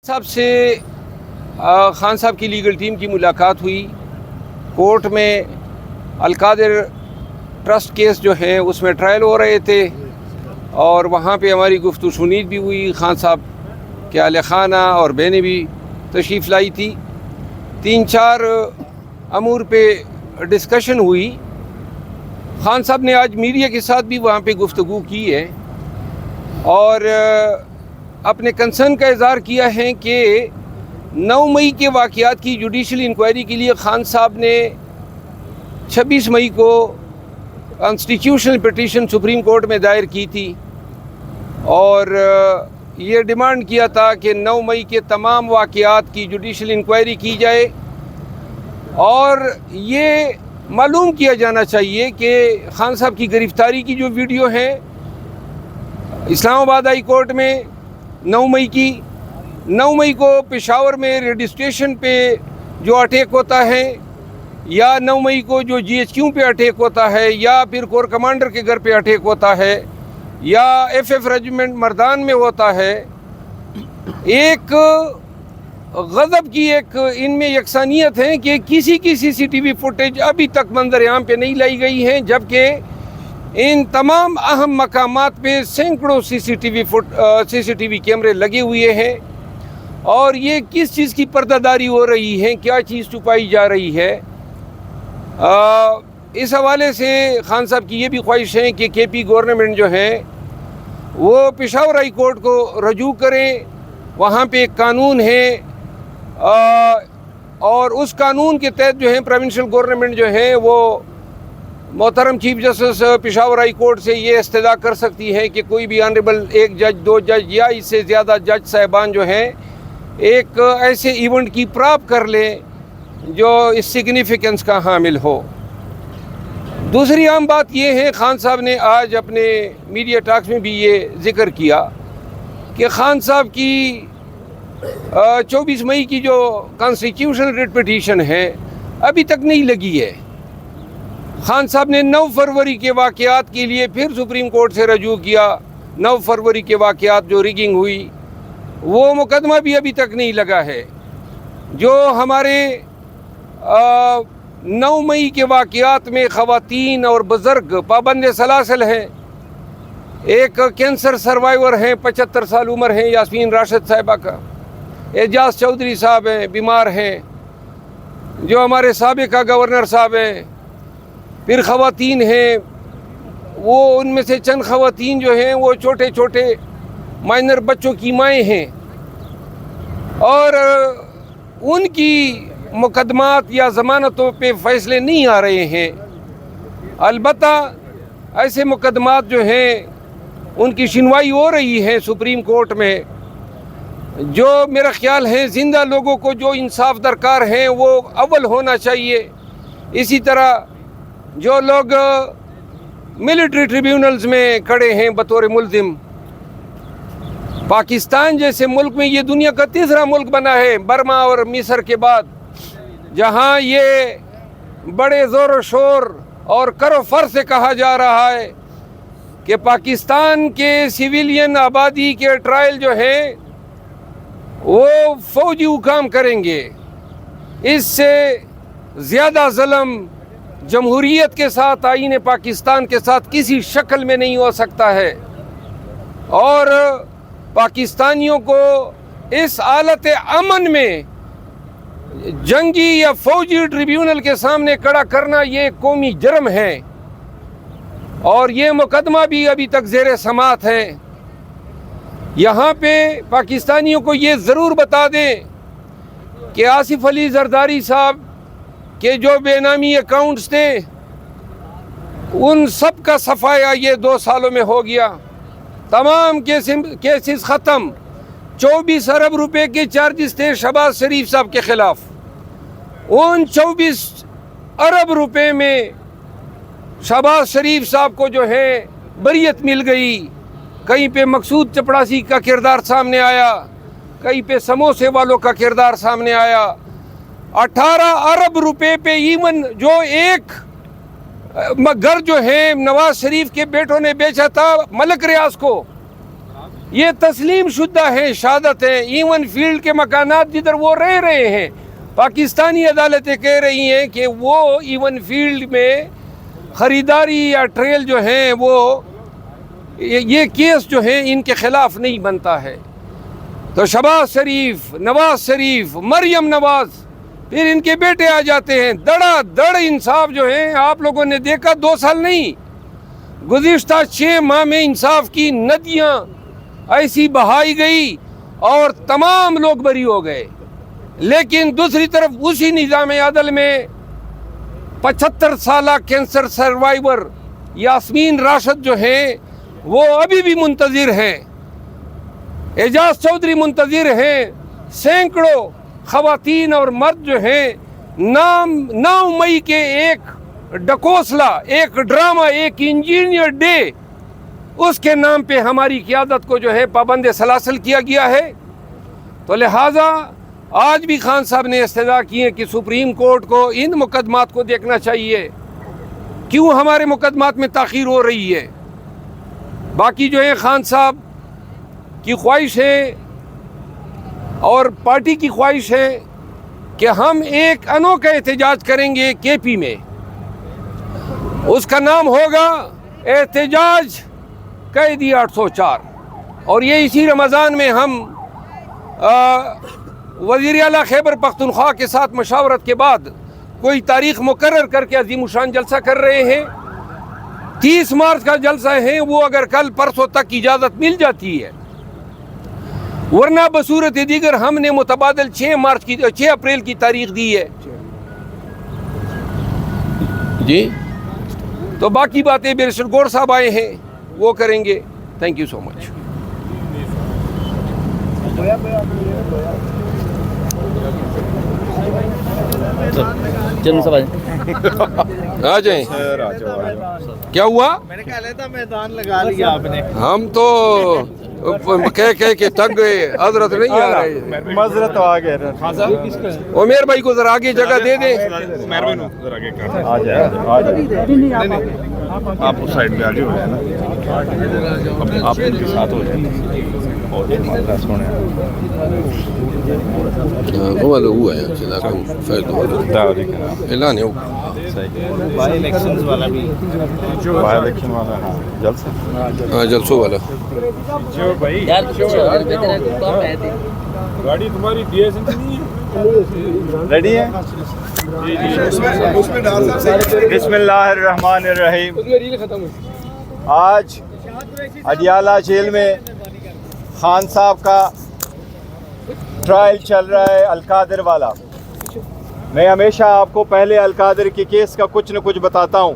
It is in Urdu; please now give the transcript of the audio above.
صاحب سے خان صاحب کی لیگل ٹیم کی ملاقات ہوئی. کورٹ میں القادر ٹرسٹ کیس جو ہے اس میں ٹرائل ہو رہے تھے اور وہاں پہ ہماری گفتگو شنید بھی ہوئی. خان صاحب کے اہل خانہ اور بہنیں بھی تشریف لائی تھی. 3-4 امور پہ ڈسکشن ہوئی. خان صاحب نے آج میڈیا کے ساتھ بھی وہاں پہ گفتگو کی ہے اور اپنے کنسرن کا اظہار کیا ہے کہ 9 مئی کے واقعات کی جوڈیشل انکوائری کے لیے خان صاحب نے 26 مئی کو کانسٹیٹیوشنل پٹیشن سپریم کورٹ میں دائر کی تھی اور یہ ڈیمانڈ کیا تھا کہ 9 مئی کے تمام واقعات کی جوڈیشل انکوائری کی جائے اور یہ معلوم کیا جانا چاہیے کہ خان صاحب کی گرفتاری کی جو ویڈیو ہے اسلام آباد ہائی کورٹ میں 9 مئی کو پشاور میں رجسٹریشن پہ جو اٹیک ہوتا ہے یا 9 مئی کو جو GHQ پہ اٹیک ہوتا ہے یا پھر کور کمانڈر کے گھر پہ اٹیک ہوتا ہے یا FF ریجیمنٹ مردان میں ہوتا ہے، ایک غضب کی ایک ان میں یکسانیت ہے کہ کسی کی CCTV فوٹیج ابھی تک منظر عام پہ نہیں لائی گئی ہیں، جبکہ ان تمام اہم مقامات پہ سینکڑوں CCTV کیمرے لگے ہوئے ہیں اور یہ کس چیز کی پردہ داری ہو رہی ہے، کیا چیز چھپائی جا رہی ہے. اس حوالے سے خان صاحب کی یہ بھی خواہش ہے کہ KP گورنمنٹ جو ہے وہ پشاور ہائی کورٹ کو رجوع کریں. وہاں پہ ایک قانون ہے اور اس قانون کے تحت جو ہے پروونشل گورنمنٹ جو ہے وہ محترم chief justice Peshawar high court سے یہ استدعا کر سکتی ہے کہ کوئی بھی آنریبل 1 جج 2 جج یا اس سے زیادہ جج صاحبان جو ہیں ایک ایسے ایونٹ کی پراپ کر لیں جو اس سگنیفیکنس کا حامل ہو. دوسری عام بات یہ ہے، خان صاحب نے آج اپنے میڈیا ٹاکس میں بھی یہ ذکر کیا کہ خان صاحب کی 24 مئی کی جو کانسٹیٹیوشنل ریٹ پٹیشن ہے ابھی تک نہیں لگی ہے. خان صاحب نے 9 فروری کے واقعات کے لیے پھر سپریم کورٹ سے رجوع کیا. 9 فروری کے واقعات جو ریگنگ ہوئی وہ مقدمہ بھی ابھی تک نہیں لگا ہے. جو ہمارے 9 مئی کے واقعات میں خواتین اور بزرگ پابند سلاسل ہیں، ایک کینسر سروائیور ہیں 75 سال عمر ہیں یاسمین راشد صاحبہ کا، اعجاز چودھری صاحب ہیں بیمار ہیں، جو ہمارے سابقہ گورنر صاحب ہیں، پھر خواتین ہیں وہ ان میں سے چند خواتین جو ہیں وہ چھوٹے چھوٹے مائنر بچوں کی مائیں ہیں اور ان کی مقدمات یا ضمانتوں پہ فیصلے نہیں آ رہے ہیں. البتہ ایسے مقدمات جو ہیں ان کی سنوائی ہو رہی ہے سپریم کورٹ میں، جو میرا خیال ہے زندہ لوگوں کو جو انصاف درکار ہیں وہ اول ہونا چاہیے. اسی طرح جو لوگ ملٹری ٹریبیونلز میں کھڑے ہیں بطور ملزم، پاکستان جیسے ملک میں یہ دنیا کا تیسرا ملک بنا ہے برما اور مصر کے بعد، جہاں یہ بڑے زور و شور اور کرو فر سے کہا جا رہا ہے کہ پاکستان کے سویلین آبادی کے ٹرائل جو ہیں وہ فوجی حکام کریں گے. اس سے زیادہ ظلم جمہوریت کے ساتھ، آئین پاکستان کے ساتھ کسی شکل میں نہیں ہو سکتا ہے اور پاکستانیوں کو اس حالت امن میں جنگی یا فوجی ٹریبیونل کے سامنے کھڑا کرنا یہ قومی جرم ہے اور یہ مقدمہ بھی ابھی تک زیر سماعت ہے. یہاں پہ پاکستانیوں کو یہ ضرور بتا دیں کہ آصف علی زرداری صاحب کہ جو بے نامی اکاؤنٹس تھے ان سب کا صفایا یہ 2 سالوں میں ہو گیا. تمام کیسز ختم. 24 ارب روپے کے چارجز تھے شہباز شریف صاحب کے خلاف. ان 24 ارب روپے میں شہباز شریف صاحب کو جو ہے بریت مل گئی. کہیں پہ مقصود چپڑاسی کا کردار سامنے آیا، کہیں پہ سموسے والوں کا کردار سامنے آیا. 18 ارب روپے پہ ایون جو ایک گھر جو ہے نواز شریف کے بیٹوں نے بیچا تھا ملک ریاض کو، یہ تسلیم شدہ ہیں، شہادت ہیں. ایون فیلڈ کے مکانات جدھر وہ رہ رہے ہیں، پاکستانی عدالتیں کہہ رہی ہیں کہ وہ ایون فیلڈ میں خریداری یا ٹریل جو ہیں وہ یہ کیس جو ہیں ان کے خلاف نہیں بنتا ہے. تو شہباز شریف، نواز شریف، مریم نواز، پھر ان کے بیٹے آ جاتے ہیں. دڑا دڑ انصاف جو ہیں آپ لوگوں نے دیکھا، 2 سال نہیں، گزشتہ 6 ماہ میں انصاف کی ندیاں ایسی بہائی گئی اور تمام لوگ بری ہو گئے. لیکن دوسری طرف اسی نظام عدل میں 75 سالہ کینسر سروائیور یاسمین راشد جو ہیں وہ ابھی بھی منتظر ہیں، اعجاز چودھری منتظر ہیں، سینکڑوں خواتین اور مرد جو ہیں 9 مئی کے ایک ڈکوسلا، ایک ڈرامہ، ایک انجینئر ڈے، اس کے نام پہ ہماری قیادت کو جو ہے پابند سلاسل کیا گیا ہے. تو لہٰذا آج بھی خان صاحب نے استدعا کی ہے کہ سپریم کورٹ کو ان مقدمات کو دیکھنا چاہیے، کیوں ہمارے مقدمات میں تاخیر ہو رہی ہے. باقی جو ہے خان صاحب کی خواہش ہے اور پارٹی کی خواہش ہے کہ ہم ایک انوکھا احتجاج کریں گے کے پی میں. اس کا نام ہوگا احتجاج قیدی 804، اور یہ اسی رمضان میں ہم وزیر اعلیٰ خیبر پختونخوا کے ساتھ مشاورت کے بعد کوئی تاریخ مقرر کر کے عظیم الشان جلسہ کر رہے ہیں. 30 مارچ کا جلسہ ہے، وہ اگر کل پرسوں تک اجازت مل جاتی ہے، ورنہ بصورت دیگر ہم نے متبادل 6 اپریل کی تاریخ دی ہے. جی تو باقی باتیں بیرسٹر گور صاحب آئے ہیں وہ کریں گے. تھینک یو سو مچ. آ جائیں. کیا ہوا؟ میں نے کہا تھا میدان لگا لیا آپ نے. ہم تو کہہ کے تھک گئے، حضرت نہیں آ رہے. معذرت تو آ گئے. عمیر بھائی کو ذرا آگے جگہ دے دیں. آپ اس سائڈ میں آگے ہو جائیں نا، آپ ان کے ساتھ ہو جائیں. اعلان ہے بائی الیکشنز والا بھی، بائی الیکشن والا، ہاں جلسہ، ہاں جلسوں والا. گاڑی تمہاری بی ایس نہیں ریڈی ہے؟ بسم اللہ الرحمن الرحیم. آج اڈیالہ جیل میں خان صاحب کا ٹرائل چل رہا ہے، القادر والا. میں ہمیشہ آپ کو پہلے القادر کے کیس کا کچھ نہ کچھ بتاتا ہوں.